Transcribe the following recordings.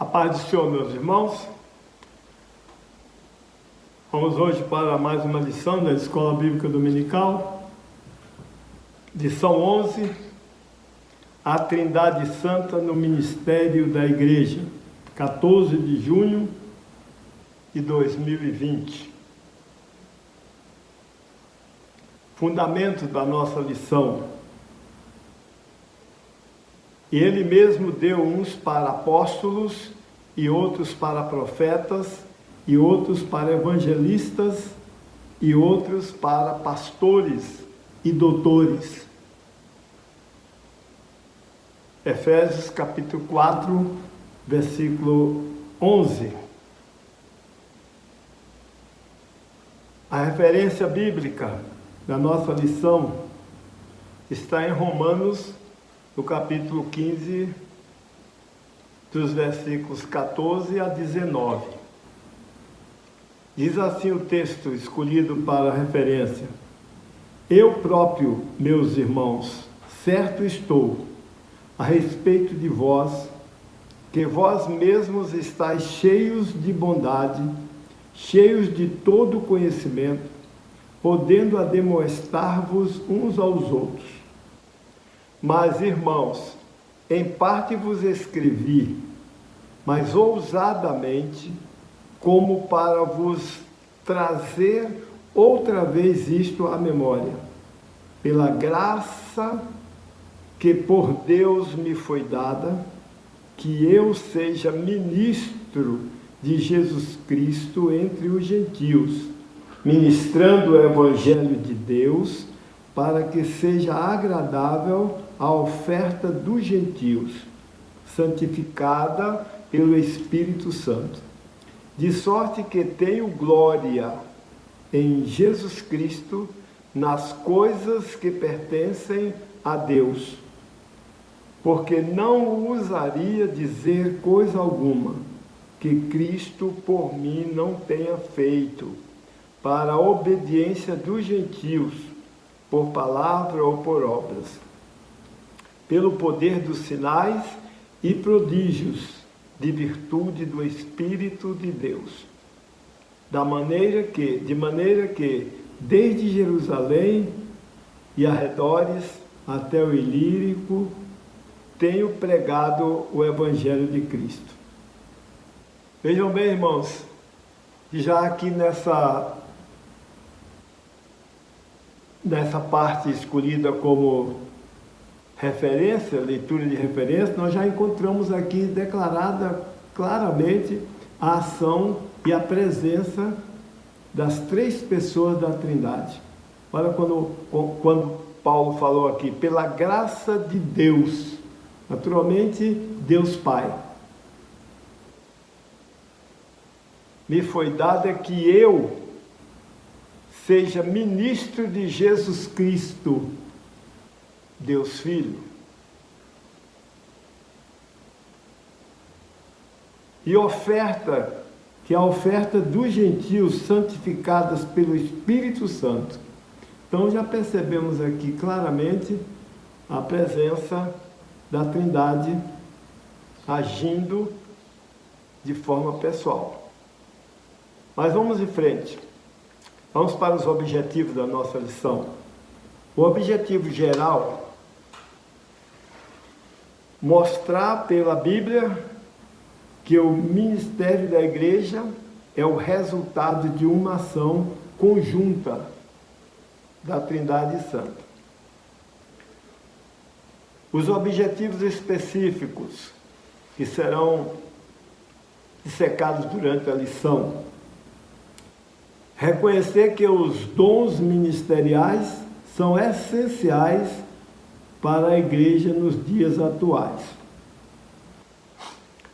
paz do Senhor, meus irmãos. Vamos hoje para mais uma lição da Escola Bíblica Dominical, lição 11, a Trindade Santa no Ministério da Igreja, 14 de junho de 2020. Fundamento da nossa lição. E ele mesmo deu uns para apóstolos, e outros para profetas, e outros para evangelistas, e outros para pastores e doutores. Efésios capítulo 4, versículo 11. A referência bíblica da nossa lição está em Romanos, no capítulo 15, dos versículos 14 a 19. Diz assim o texto escolhido para a referência: Eu próprio, meus irmãos, certo estou a respeito de vós, que vós mesmos estáis cheios de bondade, cheios de todo conhecimento, podendo ademoestar-vos uns aos outros. Mas, irmãos, em parte vos escrevi, mas ousadamente, como para vos trazer outra vez isto à memória, pela graça que por Deus me foi dada, que eu seja ministro de Jesus Cristo entre os gentios, ministrando o Evangelho de Deus, para que seja agradável a oferta dos gentios, santificada pelo Espírito Santo. De sorte que tenho glória em Jesus Cristo nas coisas que pertencem a Deus, porque não ousaria dizer coisa alguma que Cristo por mim não tenha feito, para a obediência dos gentios, por palavra ou por obras, pelo poder dos sinais e prodígios de virtude do Espírito de Deus, de maneira que desde Jerusalém e arredores até o Ilírico tenho pregado o Evangelho de Cristo. Vejam bem, irmãos, já aqui nessa parte escolhida como referência, leitura de referência, nós já encontramos aqui declarada claramente a ação e a presença das três pessoas da Trindade. Olha quando Paulo falou aqui, pela graça de Deus, naturalmente Deus Pai, me foi dada que eu seja ministro de Jesus Cristo, Deus Filho. E oferta, que é a oferta dos gentios santificadas pelo Espírito Santo. Então já percebemos aqui claramente a presença da Trindade agindo de forma pessoal. Mas vamos em frente. Vamos para os objetivos da nossa lição. O objetivo geral: mostrar pela Bíblia que o ministério da igreja é o resultado de uma ação conjunta da Trindade Santa. Os objetivos específicos que serão dissecados durante a lição: reconhecer que os dons ministeriais são essenciais para a igreja nos dias atuais.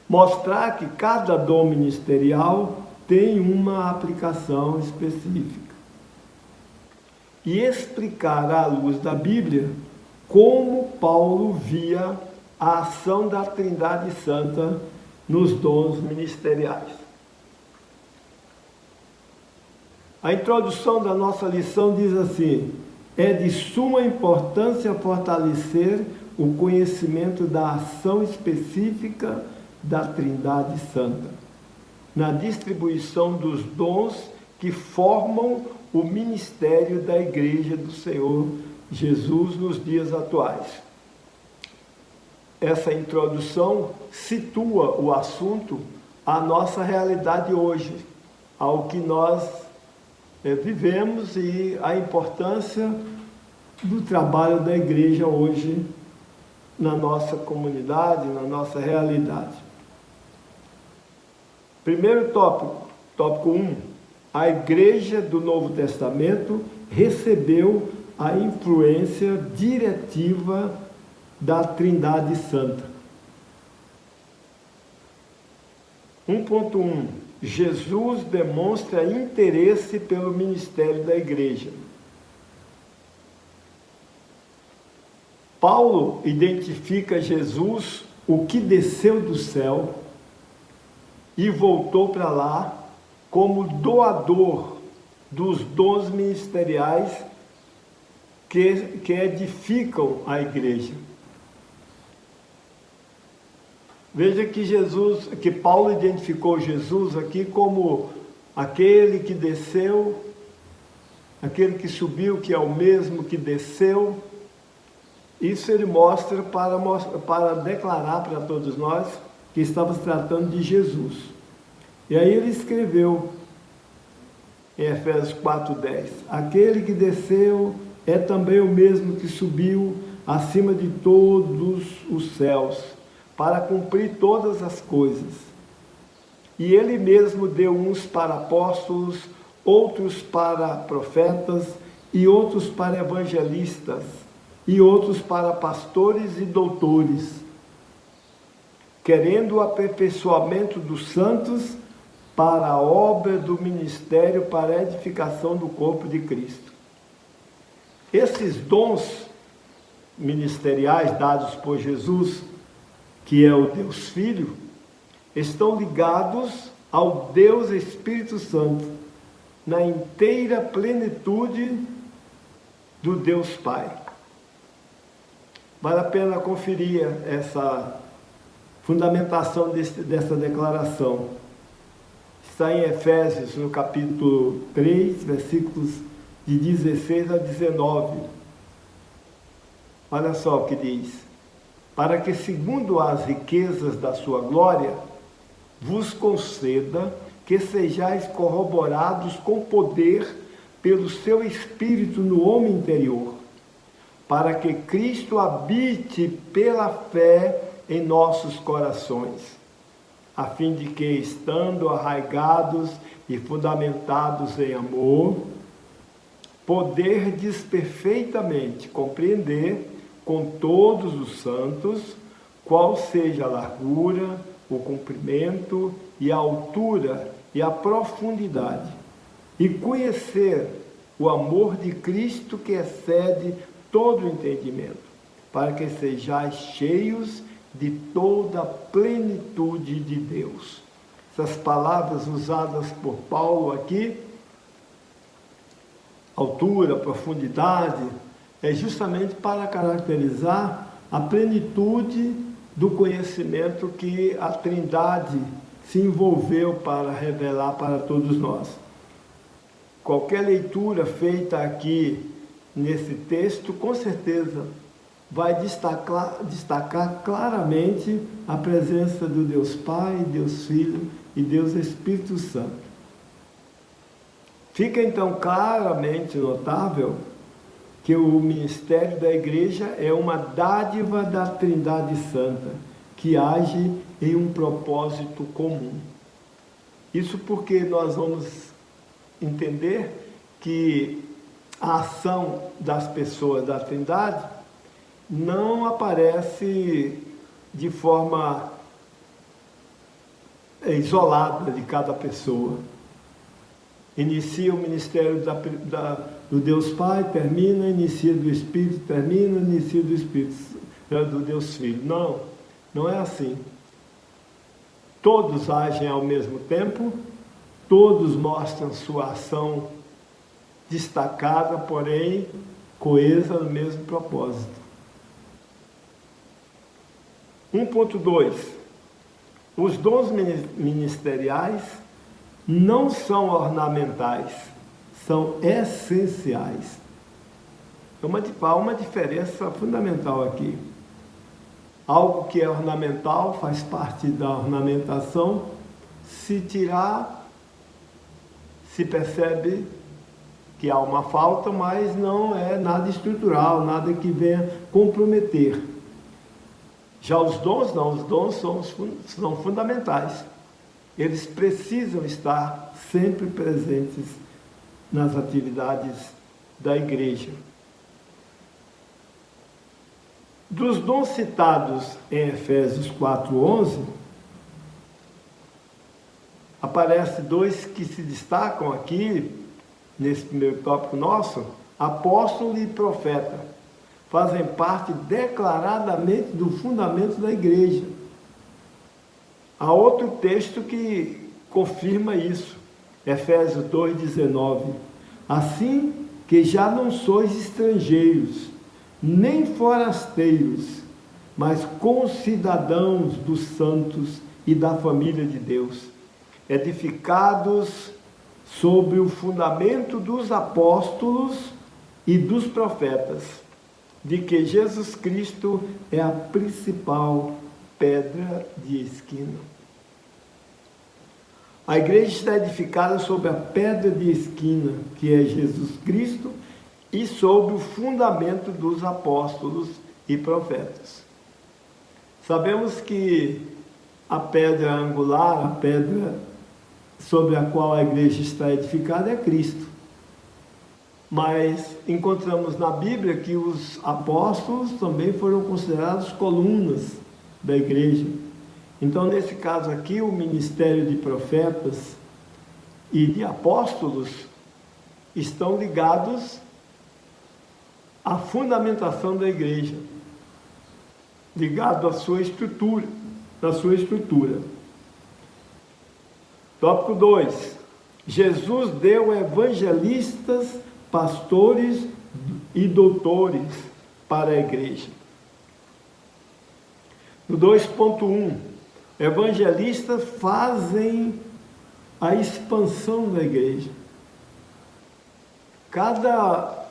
Mostrar que cada dom ministerial tem uma aplicação específica. E explicar à luz da Bíblia como Paulo via a ação da Trindade Santa nos dons ministeriais. A introdução da nossa lição diz assim: é de suma importância fortalecer o conhecimento da ação específica da Trindade Santa, na distribuição dos dons que formam o ministério da Igreja do Senhor Jesus nos dias atuais. Essa introdução situa o assunto à nossa realidade hoje, ao que nós vivemos e a importância do trabalho da igreja hoje na nossa comunidade, na nossa realidade. Primeiro tópico 1. A igreja do Novo Testamento recebeu a influência diretiva da Trindade Santa. 1.1. Jesus demonstra interesse pelo ministério da igreja. Paulo identifica Jesus, o que desceu do céu e voltou para lá, como doador dos dons ministeriais que edificam a igreja. Veja que Paulo identificou Jesus aqui como aquele que desceu, aquele que subiu, que é o mesmo que desceu. Isso ele mostra para declarar para todos nós que estamos tratando de Jesus. E aí ele escreveu em Efésios 4:10, aquele que desceu é também o mesmo que subiu acima de todos os céus, para cumprir todas as coisas. E ele mesmo deu uns para apóstolos, outros para profetas, e outros para evangelistas, e outros para pastores e doutores, querendo o aperfeiçoamento dos santos para a obra do ministério, para a edificação do corpo de Cristo. Esses dons ministeriais dados por Jesus, que é o Deus Filho, estão ligados ao Deus Espírito Santo, na inteira plenitude do Deus Pai. Vale a pena conferir essa fundamentação dessa declaração. Está em Efésios, no capítulo 3, versículos de 16 a 19. Olha só o que diz: para que, segundo as riquezas da sua glória, vos conceda que sejais corroborados com poder pelo seu Espírito no homem interior, para que Cristo habite pela fé em nossos corações, a fim de que, estando arraigados e fundamentados em amor, poderdes perfeitamente compreender com todos os santos qual seja a largura, o comprimento e a altura e a profundidade, e conhecer o amor de Cristo que excede todo o entendimento, para que sejais cheios de toda a plenitude de Deus. Essas palavras usadas por Paulo aqui, altura, profundidade, é justamente para caracterizar a plenitude do conhecimento que a Trindade se envolveu para revelar para todos nós. Qualquer leitura feita aqui nesse texto, com certeza, vai destacar claramente a presença do Deus Pai, Deus Filho e Deus Espírito Santo. Fica então claramente notável que o ministério da igreja é uma dádiva da Trindade Santa, que age em um propósito comum. Isso porque nós vamos entender que a ação das pessoas da Trindade não aparece de forma isolada de cada pessoa. Inicia o ministério do Deus Pai, termina, inicia do Espírito, termina, inicia do Espírito, do Deus Filho. Não, não é assim. Todos agem ao mesmo tempo, todos mostram sua ação destacada, porém coesa no mesmo propósito. 1.2. Os dons ministeriais não são ornamentais, são essenciais. Há uma diferença fundamental aqui. Algo que é ornamental faz parte da ornamentação. Se tirar, se percebe que há uma falta, mas não é nada estrutural, nada que venha comprometer. Já os dons não, os dons são fundamentais. Eles precisam estar sempre presentes nas atividades da igreja. Dos dons citados em Efésios 4:11, aparece dois que se destacam aqui, nesse primeiro tópico nosso: apóstolo e profeta. Fazem parte declaradamente do fundamento da igreja. Há outro texto que confirma isso, Efésios 2:19. Assim que já não sois estrangeiros, nem forasteiros, mas concidadãos dos santos e da família de Deus, edificados sobre o fundamento dos apóstolos e dos profetas, de que Jesus Cristo é a principal pedra de esquina. A igreja está edificada sobre a pedra de esquina, que é Jesus Cristo, e sobre o fundamento dos apóstolos e profetas. Sabemos que a pedra angular, a pedra sobre a qual a igreja está edificada, é Cristo. Mas encontramos na Bíblia que os apóstolos também foram considerados colunas da igreja. Então, nesse caso aqui, o ministério de profetas e de apóstolos estão ligados à fundamentação da igreja, ligado à sua estrutura, Tópico 2. Jesus deu evangelistas, pastores e doutores para a igreja. No 2.1, evangelistas fazem a expansão da igreja. Cada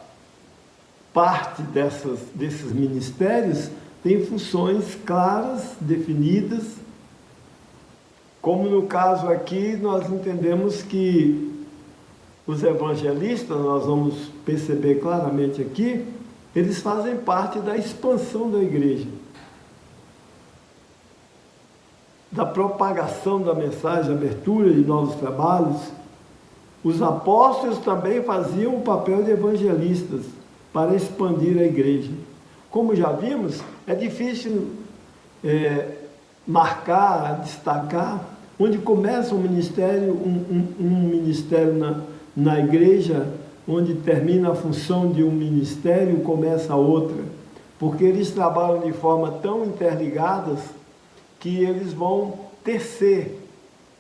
parte desses ministérios tem funções claras, definidas, como no caso aqui nós entendemos que os evangelistas, nós vamos perceber claramente aqui, eles fazem parte da expansão da igreja, da propagação da mensagem, da abertura de novos trabalhos. Os apóstolos também faziam o papel de evangelistas para expandir a igreja. Como já vimos, é difícil marcar, destacar onde começa um ministério, um ministério na igreja, onde termina a função de um ministério, começa a outra, porque eles trabalham de forma tão interligadas que eles vão tecer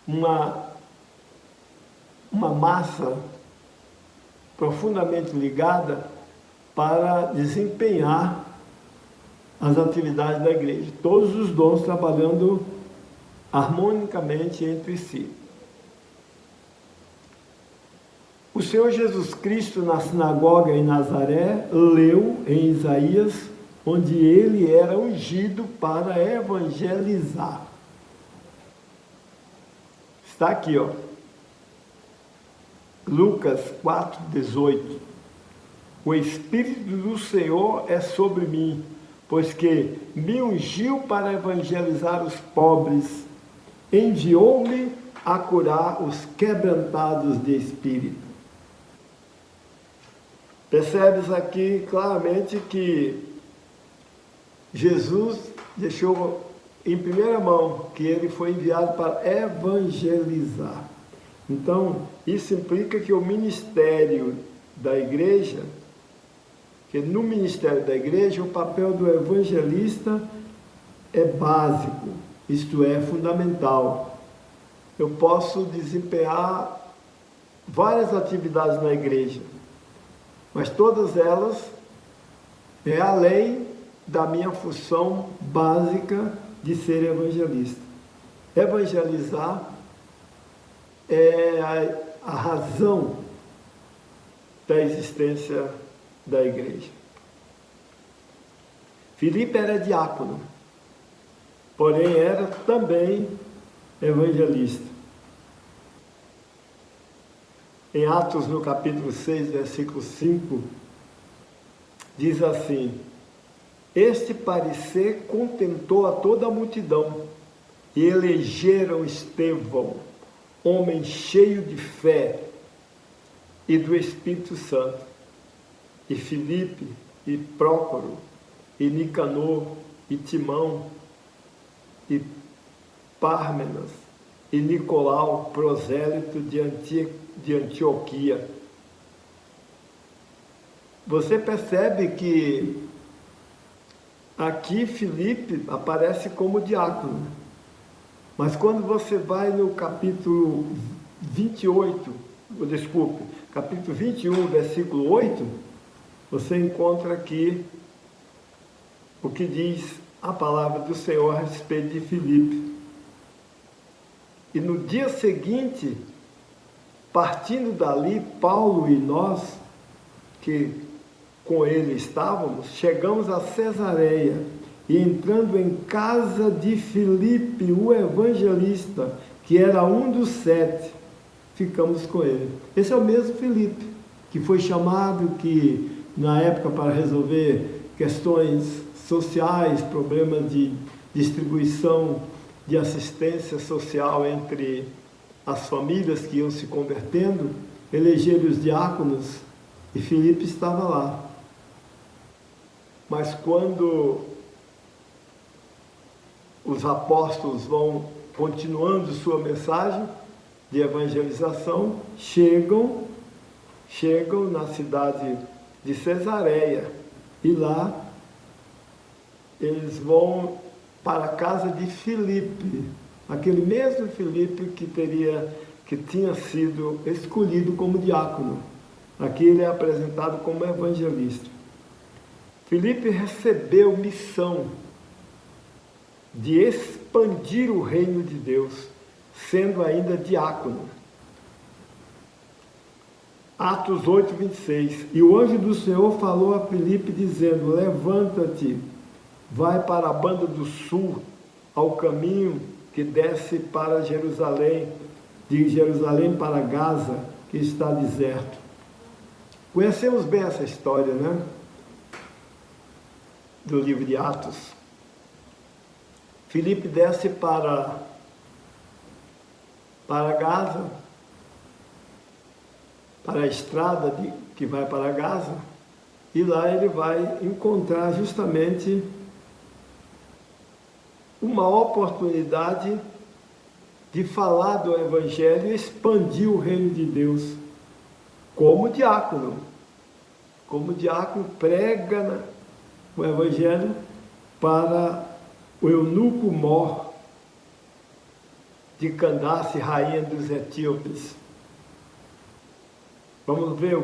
uma massa profundamente ligada para desempenhar as atividades da igreja, todos os dons trabalhando harmonicamente entre si. O Senhor Jesus Cristo, na sinagoga em Nazaré, leu em Isaías, onde ele era ungido para evangelizar. Está aqui, ó. Lucas 4:18. O Espírito do Senhor é sobre mim, pois que me ungiu para evangelizar os pobres, enviou-me a curar os quebrantados de espírito. Percebes aqui claramente que Jesus deixou em primeira mão que ele foi enviado para evangelizar. Então, isso implica que o ministério da igreja, que no ministério da igreja, o papel do evangelista é básico, isto é, fundamental. Eu posso desempenhar várias atividades na igreja, mas todas elas é além da minha função básica de ser evangelista. Evangelizar é a razão da existência da igreja. Filipe era diácono, porém era também evangelista. Em Atos, no capítulo 6, versículo 5, diz assim: este parecer contentou a toda a multidão, e elegeram Estevão, homem cheio de fé e do Espírito Santo, e Filipe, e Prócoro, e Nicanor, e Timão, e Pármenas, e Nicolau, prosélito de Antioquia. Você percebe que aqui Filipe aparece como diácono, mas quando você vai no capítulo 21, versículo 8, você encontra aqui o que diz a palavra do Senhor a respeito de Filipe. E no dia seguinte, partindo dali, Paulo e nós, que com ele estávamos, chegamos a Cesareia, e entrando em casa de Filipe, o evangelista, que era um dos 7, ficamos com ele. Esse é o mesmo Filipe, que foi chamado, que na época, para resolver questões sociais, problemas de distribuição de assistência social entre as famílias que iam se convertendo, elegeram os diáconos, e Filipe estava lá. Mas quando os apóstolos vão continuando sua mensagem de evangelização, chegam na cidade de Cesareia, e lá eles vão para a casa de Filipe, aquele mesmo Filipe que tinha sido escolhido como diácono. Aqui ele é apresentado como evangelista. Filipe recebeu missão de expandir o reino de Deus, sendo ainda diácono. Atos 8, 26. E o anjo do Senhor falou a Filipe, dizendo: levanta-te, vai para a banda do sul, ao caminho que desce para Jerusalém, de Jerusalém para Gaza, que está deserto. Conhecemos bem essa história, né? Do livro de Atos. Filipe desce para Gaza, para a estrada que vai para Gaza, e lá ele vai encontrar justamente uma oportunidade de falar do Evangelho e expandir o reino de Deus como diácono. Como diácono, prega o Evangelho para o eunuco Mor de Candace, rainha dos etíopes. Vamos ver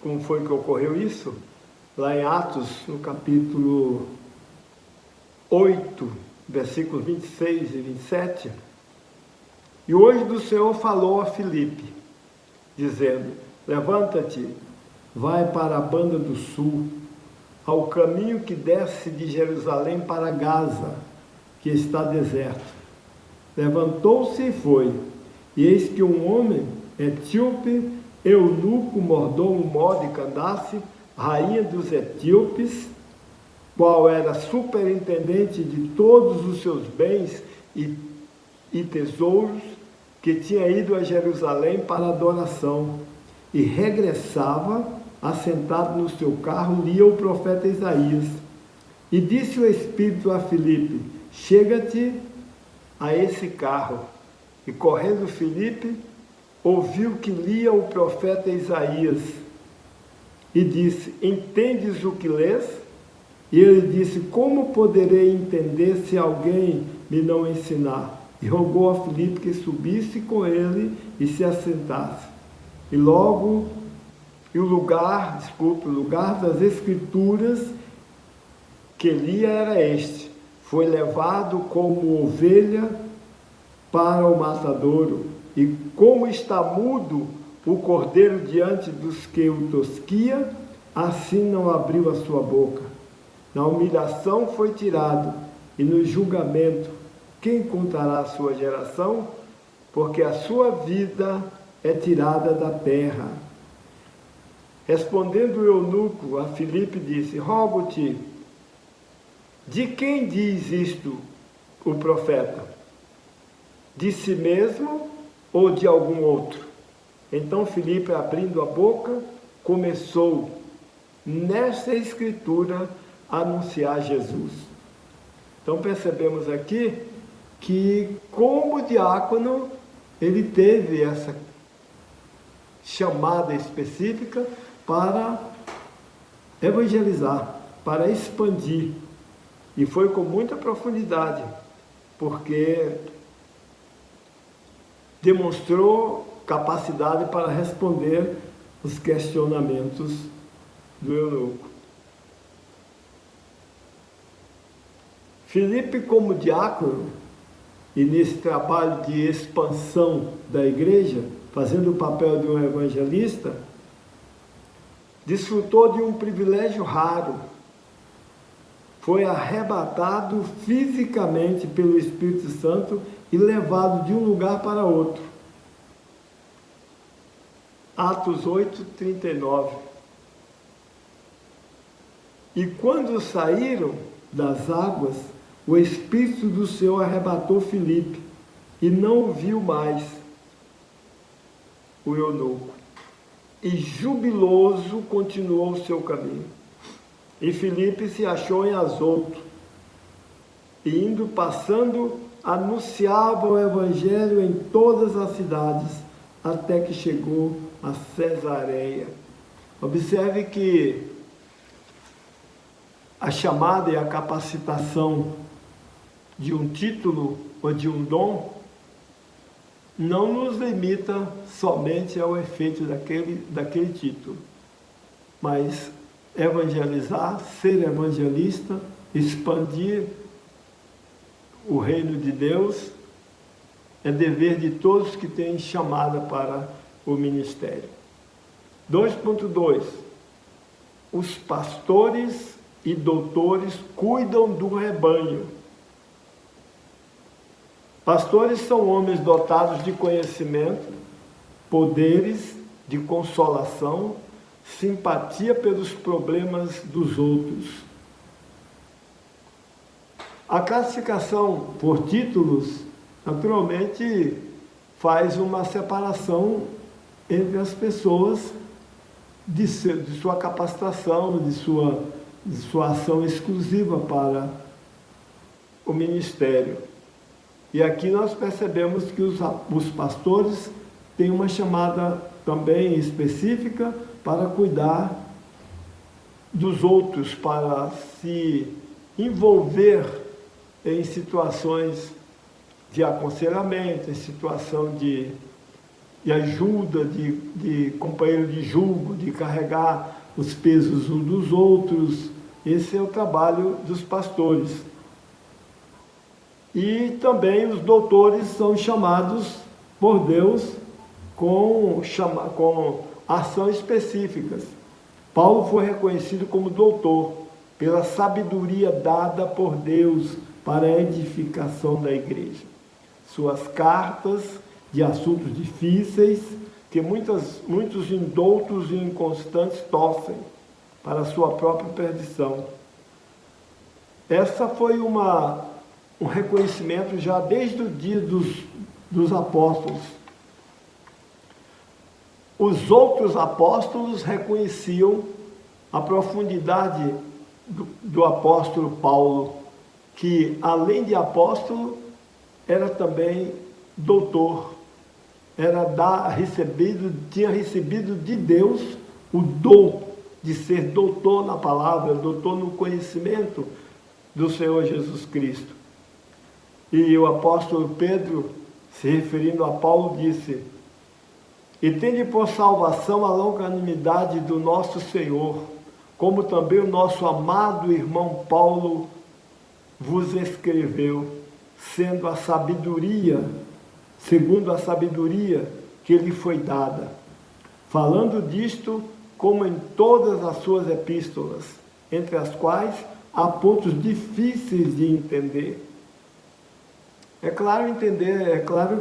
como foi que ocorreu isso? Lá em Atos, no capítulo 8, versículos 26 e 27. E o anjo do Senhor falou a Filipe, dizendo: levanta-te, vai para a banda do sul, ao caminho que desce de Jerusalém para Gaza, que está deserto. Levantou-se e foi, e eis que um homem etíope, eunuco, mordomo Mor de Candace, rainha dos etíopes, qual era superintendente de todos os seus bens e tesouros, que tinha ido a Jerusalém para adoração, e regressava, assentado no seu carro, lia o profeta Isaías. E disse o Espírito a Filipe: chega-te a esse carro. E correndo Filipe, ouviu que lia o profeta Isaías, e disse: entendes o que lês? E ele disse: como poderei entender se alguém me não ensinar? E rogou a Filipe que subisse com ele e se assentasse. E logo o lugar das Escrituras que lia era este: foi levado como ovelha para o matadouro, e como está mudo o cordeiro diante dos que o tosquia, assim não abriu a sua boca. Na humilhação foi tirado, e no julgamento quem contará a sua geração? Porque a sua vida é tirada da terra. Respondendo o eunuco a Filipe, disse: rogo-te, de quem diz isto o profeta? De si mesmo ou de algum outro? Então Filipe, abrindo a boca, começou nesta escritura a anunciar Jesus. Então percebemos aqui que, como diácono, ele teve essa chamada específica para evangelizar, para expandir. E foi com muita profundidade, porque demonstrou capacidade para responder os questionamentos do eunuco. Filipe, como diácono, e nesse trabalho de expansão da igreja, fazendo o papel de um evangelista, desfrutou de um privilégio raro. Foi arrebatado fisicamente pelo Espírito Santo e levado de um lugar para outro. Atos 8:39. E quando saíram das águas, o Espírito do Senhor arrebatou Filipe, e não o viu mais o eunuco. E jubiloso continuou o seu caminho. E Filipe se achou em Azoto, e indo passando, anunciava o Evangelho em todas as cidades, até que chegou a Cesareia. Observe que a chamada e a capacitação de um título ou de um dom não nos limita somente ao efeito daquele título, mas evangelizar, ser evangelista, expandir o reino de Deus é dever de todos que têm chamada para o ministério. 2.2. Os pastores e doutores cuidam do rebanho. Pastores são homens dotados de conhecimento, poderes de consolação, simpatia pelos problemas dos outros. A classificação por títulos, naturalmente, faz uma separação entre as pessoas de sua capacitação, de sua ação exclusiva para o ministério. E aqui nós percebemos que os pastores têm uma chamada também específica para cuidar dos outros, para se envolver em situações de aconselhamento, em situação de ajuda, de companheiro de julgo, de carregar os pesos uns dos outros. Esse é o trabalho dos pastores. E também os doutores são chamados por Deus com ações específicas. Paulo foi reconhecido como doutor pela sabedoria dada por Deus para a edificação da igreja. Suas cartas de assuntos difíceis, que muitos indoutos e inconstantes torcem para a sua própria perdição. Essa foi um reconhecimento já desde o dia dos apóstolos. Os outros apóstolos reconheciam a profundidade do apóstolo Paulo, que além de apóstolo, era também doutor, tinha recebido de Deus o dom de ser doutor na palavra, doutor no conhecimento do Senhor Jesus Cristo. E o apóstolo Pedro, se referindo a Paulo, disse: e tende por salvação a longanimidade do nosso Senhor, como também o nosso amado irmão Paulo vos escreveu, sendo a sabedoria segundo a sabedoria que lhe foi dada, falando disto como em todas as suas epístolas, entre as quais há pontos difíceis de entender. É claro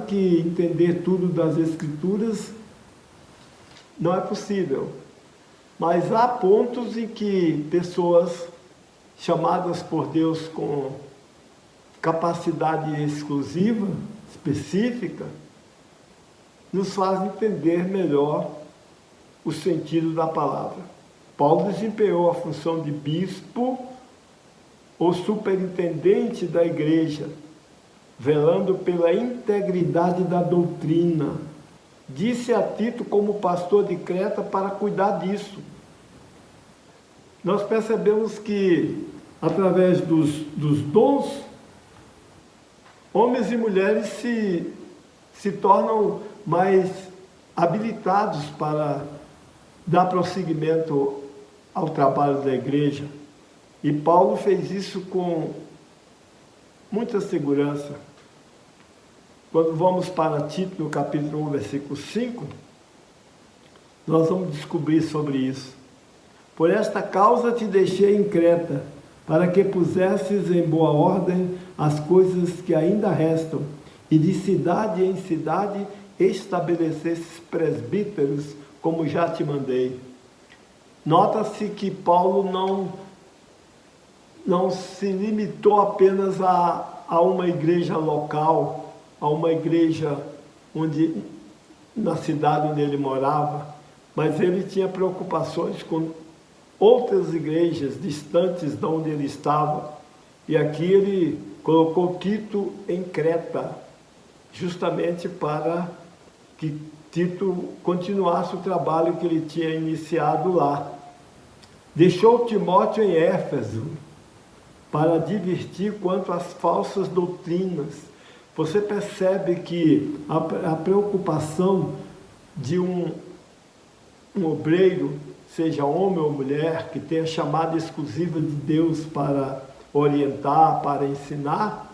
que entender tudo das Escrituras não é possível, mas há pontos em que pessoas chamadas por Deus com capacidade exclusiva, específica, nos fazem entender melhor o sentido da palavra. Paulo desempenhou a função de bispo ou superintendente da igreja, velando pela integridade da doutrina. Disse a Tito, como pastor de Creta, para cuidar disso. Nós percebemos que, através dos dons, homens e mulheres se tornam mais habilitados para dar prosseguimento ao trabalho da igreja. E Paulo fez isso com muita segurança. Quando vamos para Tito, no capítulo 1, versículo 5, nós vamos descobrir sobre isso. Por esta causa te deixei em Creta, para que pusesses em boa ordem as coisas que ainda restam, e de cidade em cidade estabelecesses presbíteros, como já te mandei. Nota-se que Paulo não se limitou apenas a uma igreja local, a uma igreja na cidade onde ele morava, mas ele tinha preocupações com outras igrejas distantes de onde ele estava. E aqui ele colocou Tito em Creta, justamente para que Tito continuasse o trabalho que ele tinha iniciado lá. Deixou Timóteo em Éfeso, para advertir quanto às falsas doutrinas. Você percebe que a preocupação de um obreiro, seja homem ou mulher, que tenha chamada exclusiva de Deus para orientar, para ensinar,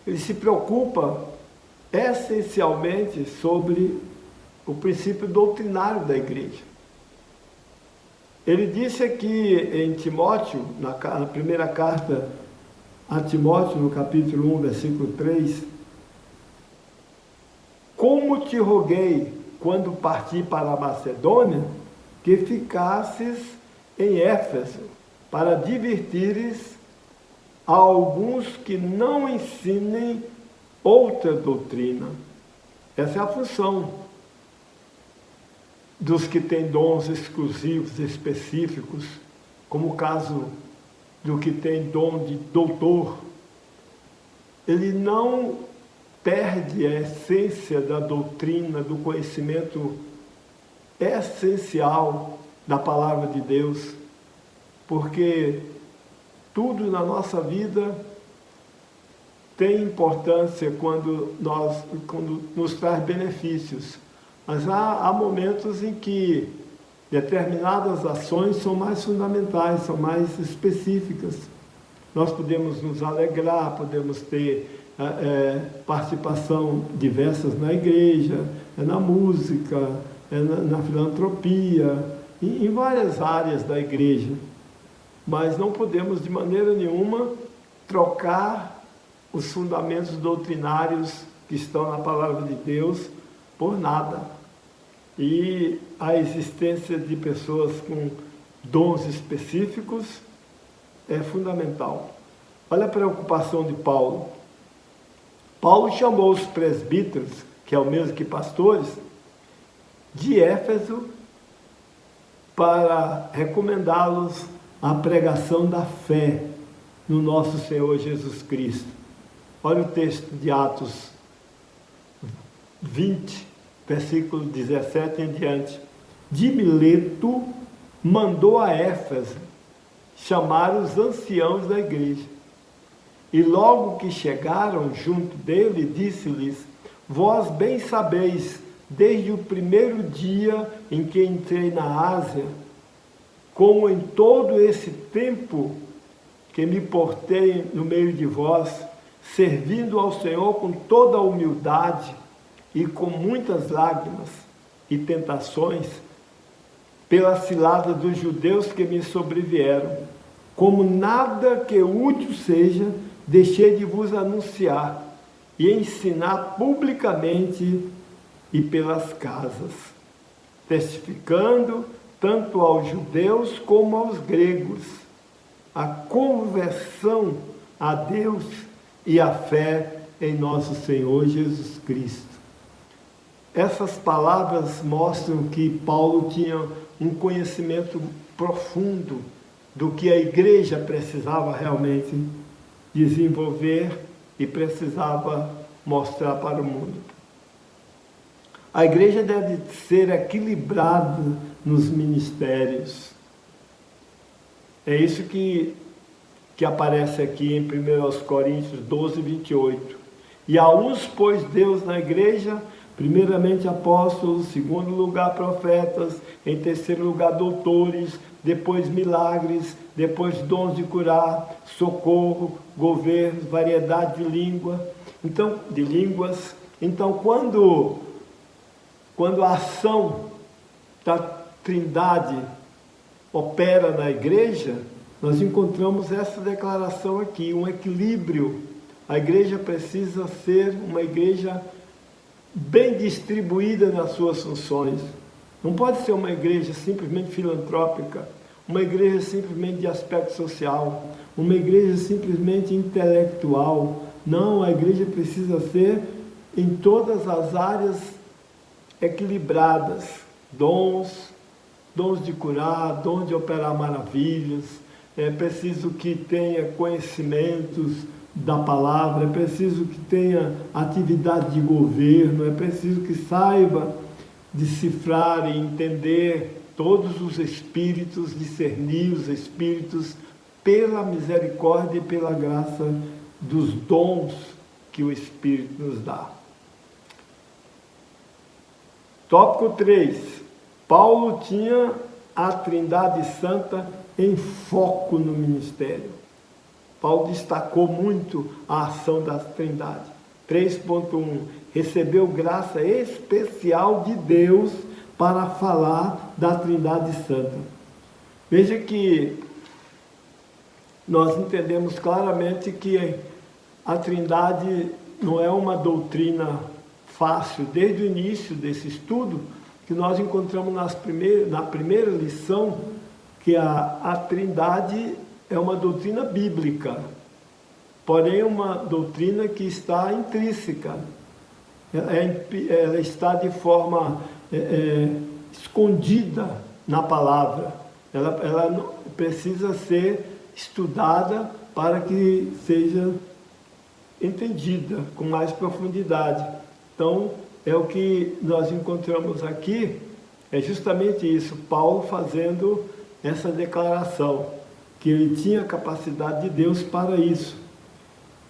ele se preocupa essencialmente sobre o princípio doutrinário da igreja. Ele disse aqui em Timóteo, na primeira carta a Timóteo, no capítulo 1, versículo 3, como te roguei, quando parti para a Macedônia, que ficasses em Éfeso, para advertires a alguns que não ensinem outra doutrina. Essa é a função dos que têm dons exclusivos, específicos, como o caso do que tem dom de doutor. Ele não perde a essência da doutrina, do conhecimento essencial da palavra de Deus, porque tudo na nossa vida tem importância quando nos traz benefícios, mas há momentos em que determinadas ações são mais fundamentais, são mais específicas. Nós podemos nos alegrar, podemos ter participação diversas na igreja, na música, na filantropia, em várias áreas da igreja. Mas não podemos de maneira nenhuma trocar os fundamentos doutrinários que estão na palavra de Deus por nada. E a existência de pessoas com dons específicos é fundamental. Olha a preocupação de Paulo. Paulo chamou os presbíteros, que é o mesmo que pastores, de Éfeso, para recomendá-los à pregação da fé no nosso Senhor Jesus Cristo. Olha o texto de Atos 20, versículo 17 em diante. De Mileto mandou a Éfeso chamar os anciãos da igreja. E logo que chegaram junto dele, disse-lhes: vós bem sabeis, desde o primeiro dia em que entrei na Ásia, como em todo esse tempo que me portei no meio de vós, servindo ao Senhor com toda a humildade e com muitas lágrimas e tentações, pela cilada dos judeus que me sobrevieram. Como nada que útil seja, deixei de vos anunciar e ensinar publicamente e pelas casas, testificando tanto aos judeus como aos gregos a conversão a Deus e a fé em nosso Senhor Jesus Cristo. Essas palavras mostram que Paulo tinha um conhecimento profundo do que a igreja precisava realmente desenvolver e precisava mostrar para o mundo. A igreja deve ser equilibrada nos ministérios. É isso que aparece aqui em 1 Coríntios 12, 28. E a uns pôs Deus na igreja, primeiramente apóstolos, segundo lugar profetas, em terceiro lugar doutores, depois milagres, depois dons de curar, socorro, governo, variedade de línguas. Então, quando a ação da Trindade opera na igreja, nós encontramos essa declaração aqui, um equilíbrio. A igreja precisa ser uma igreja bem distribuída nas suas funções. Não pode ser uma igreja simplesmente filantrópica, uma igreja simplesmente de aspecto social, uma igreja simplesmente intelectual. Não, a igreja precisa ser em todas as áreas equilibradas, dons de curar, dons de operar maravilhas. É preciso que tenha conhecimentos da palavra, é preciso que tenha atividade de governo, é preciso que saiba decifrar e entender todos os espíritos, discernir os espíritos pela misericórdia e pela graça dos dons que o Espírito nos dá. Tópico 3. Paulo tinha a Trindade Santa em foco no ministério. Paulo destacou muito a ação da Trindade. 3.1. Recebeu graça especial de Deus para falar da Trindade Santa. Veja que nós entendemos claramente que a Trindade não é uma doutrina fácil. Desde o início desse estudo, que nós encontramos na primeira lição, que a Trindade é uma doutrina bíblica, porém uma doutrina que está intrínseca. Ela está de forma escondida na palavra. Ela precisa ser estudada para que seja entendida com mais profundidade. Então, é o que nós encontramos aqui, é justamente isso, Paulo fazendo essa declaração, que ele tinha a capacidade de Deus para isso.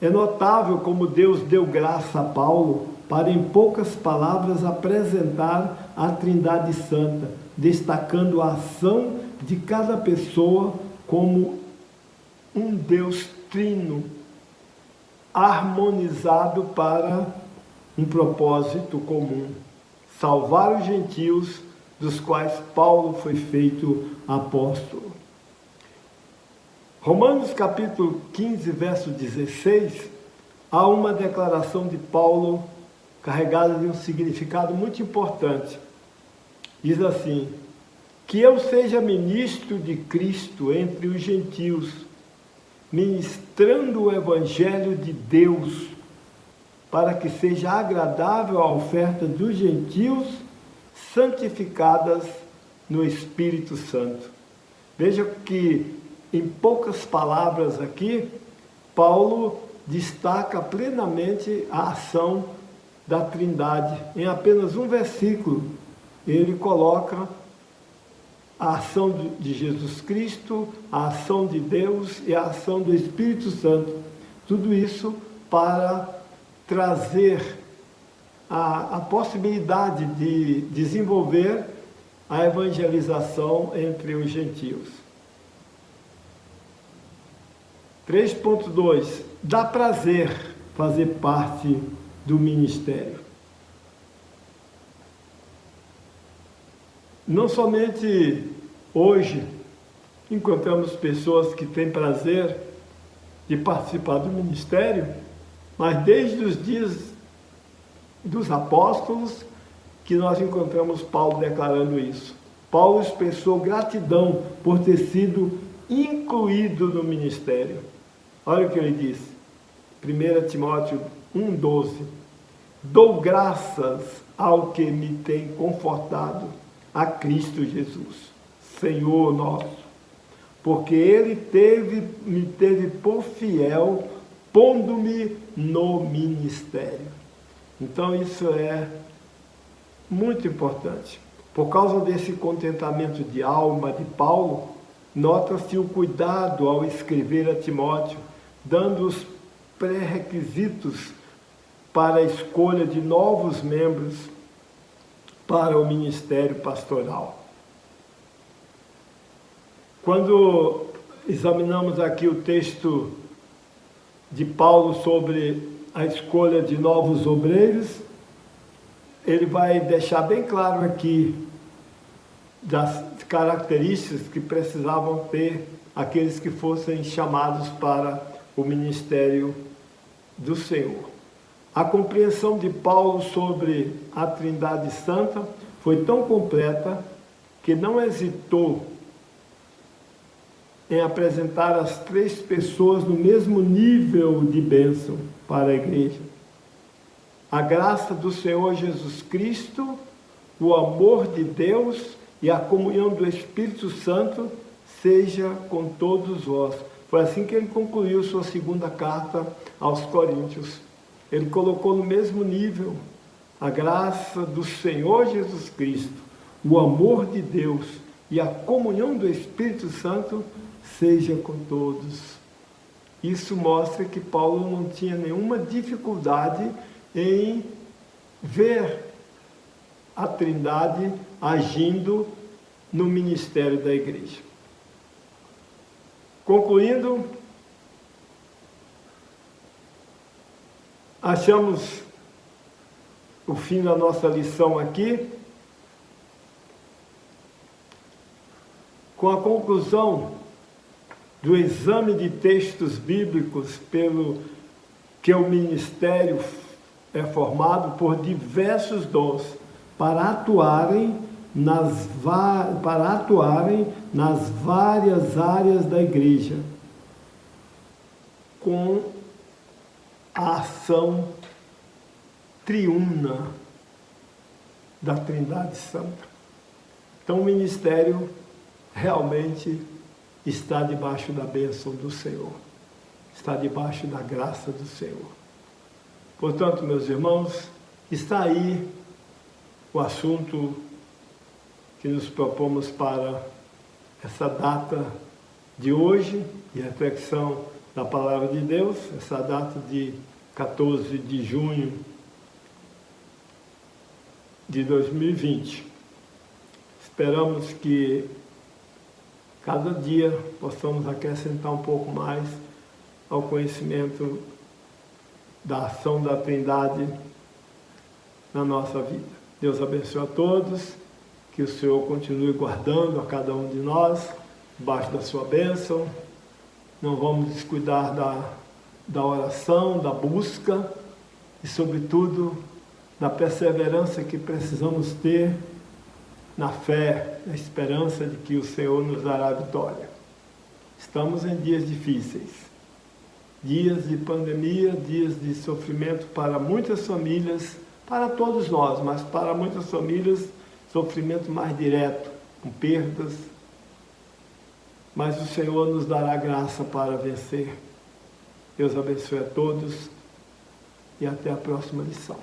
É notável como Deus deu graça a Paulo para, em poucas palavras, apresentar a Trindade Santa, destacando a ação de cada pessoa como um Deus trino, harmonizado para um propósito comum: salvar os gentios, dos quais Paulo foi feito apóstolo. Romanos capítulo 15, verso 16, há uma declaração de Paulo carregada de um significado muito importante. Diz assim: que eu seja ministro de Cristo entre os gentios, ministrando o evangelho de Deus, para que seja agradável a oferta dos gentios, santificadas no Espírito Santo. Veja que, em poucas palavras aqui, Paulo destaca plenamente a ação da Trindade. Em apenas um versículo, ele coloca a ação de Jesus Cristo, a ação de Deus e a ação do Espírito Santo. Tudo isso para trazer a possibilidade de desenvolver a evangelização entre os gentios. 3.2. Dá prazer fazer parte do ministério. Não somente hoje encontramos pessoas que têm prazer de participar do ministério, mas desde os dias dos apóstolos que nós encontramos Paulo declarando isso. Paulo expressou gratidão por ter sido incluído no ministério. Olha o que ele disse, 1 Timóteo 1,12: dou graças ao que me tem confortado, a Cristo Jesus, Senhor nosso, porque Ele me teve por fiel, pondo-me no ministério. Então isso é muito importante. Por causa desse contentamento de alma de Paulo, nota-se o cuidado ao escrever a Timóteo, dando os pré-requisitos para a escolha de novos membros para o ministério pastoral. Quando examinamos aqui o texto de Paulo sobre a escolha de novos obreiros, ele vai deixar bem claro aqui das características que precisavam ter aqueles que fossem chamados para o ministério do Senhor. A compreensão de Paulo sobre a Trindade Santa foi tão completa que não hesitou em apresentar as três pessoas no mesmo nível de bênção para a igreja. A graça do Senhor Jesus Cristo, o amor de Deus e a comunhão do Espírito Santo seja com todos vós. Foi assim que ele concluiu sua segunda carta aos Coríntios. Ele colocou no mesmo nível a graça do Senhor Jesus Cristo, o amor de Deus e a comunhão do Espírito Santo seja com todos. Isso mostra que Paulo não tinha nenhuma dificuldade em ver a Trindade agindo no ministério da igreja. Concluindo, achamos o fim da nossa lição aqui, com a conclusão do exame de textos bíblicos pelo que o ministério é formado por diversos dons para atuarem nas várias áreas da igreja, com a ação triuna da Trindade Santa. Então o ministério realmente está debaixo da bênção do Senhor, está debaixo da graça do Senhor. Portanto, meus irmãos, está aí o assunto que nos propomos para essa data de hoje, de reflexão da Palavra de Deus, essa data de 14 de junho de 2020. Esperamos que cada dia possamos acrescentar um pouco mais ao conhecimento da ação da Trindade na nossa vida. Deus abençoe a todos, que o Senhor continue guardando a cada um de nós, debaixo da sua bênção. Não vamos descuidar da oração, da busca e, sobretudo, da perseverança que precisamos ter na fé, na esperança de que o Senhor nos dará vitória. Estamos em dias difíceis, dias de pandemia, dias de sofrimento para muitas famílias, para todos nós, mas para muitas famílias, sofrimento mais direto, com perdas. Mas o Senhor nos dará graça para vencer. Deus abençoe a todos e até a próxima lição.